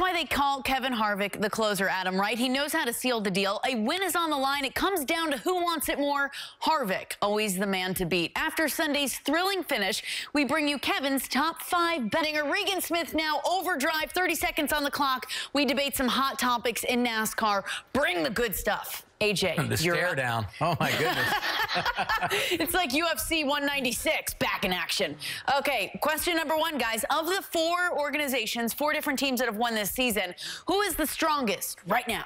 Why they call Kevin Harvick the closer, Adam, right? He knows how to seal the deal. A win is on the line. It comes down to who wants it more. Harvick, always the man to beat. After Sunday's thrilling finish, we bring you Kevin's top 5 betting. Regan Smith now overdrive, 30 seconds on the clock. We debate some hot topics in NASCAR. Bring the good stuff. AJ, the stare down. Oh, my goodness. It's like UFC 196 back in action. Okay, question number 1, guys. Of the 4 organizations, 4 different teams that have won this season, who is the strongest right now?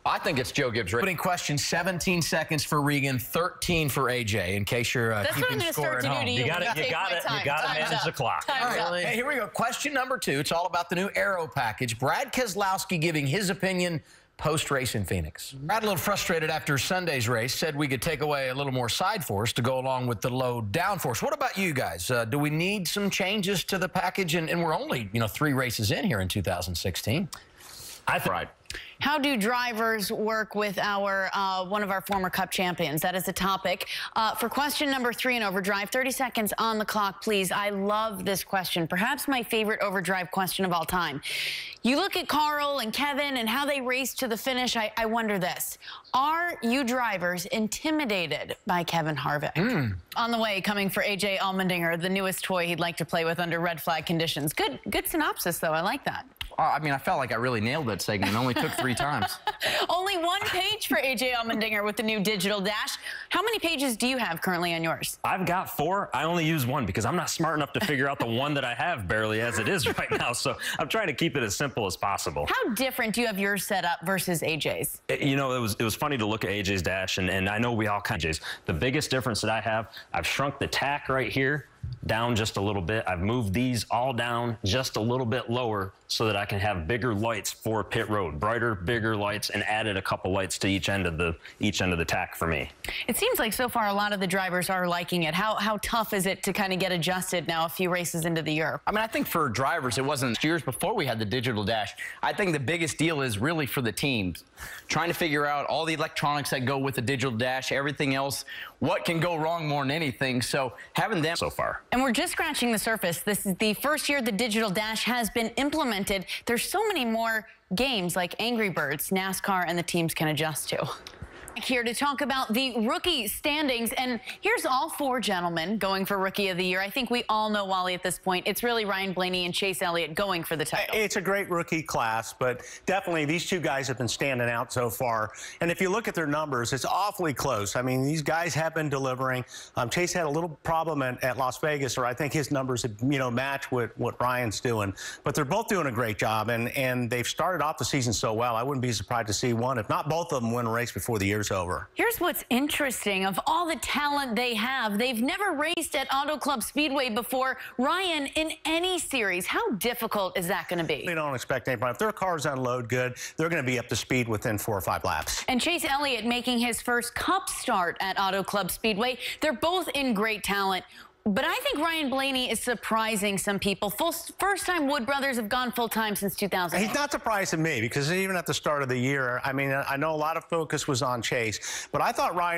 I think it's Joe Gibbs. Putting question, 17 seconds for Regan, 13 for AJ, in case you're keeping score at home. You got to manage the clock. All right. Hey, here we go. Question number 2. It's all about the new Aero package. Brad Keselowski giving his opinion post-race in Phoenix. Brad, a little frustrated after Sunday's race, said we could take away a little more side force to go along with the low downforce. What about you guys? Do we need some changes to the package? And we're only, 3 races in here in 2016. Right. How do drivers work with our one of our former Cup champions? That is the topic. For question number 3 in Overdrive, 30 seconds on the clock, please. I love this question. Perhaps my favorite Overdrive question of all time. You look at Carl and Kevin and how they raced to the finish. I wonder this. Are you drivers intimidated by Kevin Harvick? On the way, coming for AJ Allmendinger, the newest toy he'd like to play with under red flag conditions. Good synopsis, though. I like that. I mean, I felt like I really nailed that segment. It only took 3 times. Only 1 page for AJ Allmendinger with the new digital dash. How many pages do you have currently on yours? I've got 4. I only use 1 because I'm not smart enough to figure out the one that I have barely as it is right now. So I'm trying to keep it as simple as possible. How different do you have yours set up versus AJ's? It was funny to look at AJ's dash, and I know we all kind of AJ's. The biggest difference that I have, I've shrunk the tack right here down just a little bit. I've moved these all down just a little bit lower so that I can have bigger lights for pit road, brighter, bigger lights, and added a couple lights to each end of the tack for me. It seems like so far a lot of the drivers are liking it. How tough is it to kind of get adjusted now a few races into the year? I mean, I think for drivers, it wasn't years before we had the digital dash. I think the biggest deal is really for the teams, trying to figure out all the electronics that go with the digital dash, everything else, what can go wrong more than anything. So having them so far. And we're just scratching the surface. This is the first year the digital dash has been implemented. There's so many more games like Angry Birds, NASCAR, and the teams can adjust to. Here to talk about the rookie standings, and here's all 4 gentlemen going for Rookie of the Year. I think we all know, Wally, at this point, it's really Ryan Blaney and Chase Elliott going for the title. It's a great rookie class, but definitely these 2 guys have been standing out so far. And if you look at their numbers, it's awfully close. I mean, these guys have been delivering. Chase had a little problem at Las Vegas, or I think his numbers have, match what Ryan's doing. But they're both doing a great job, and they've started off the season so well. I wouldn't be surprised to see one, if not both of them, win a race before the year's over. Here's what's interesting. Of all the talent they have, they've never raced at Auto Club Speedway before. Ryan, in any series, how difficult is that going to be? They don't expect any problem. If their cars unload good, they're going to be up to speed within 4 or 5 laps. And Chase Elliott making his first Cup start at Auto Club Speedway. They're both in great talent. But I think Ryan Blaney is surprising some people. First time Wood Brothers have gone full-time since 2000. He's not surprising me because even at the start of the year, I mean, I know a lot of focus was on Chase, but I thought Ryan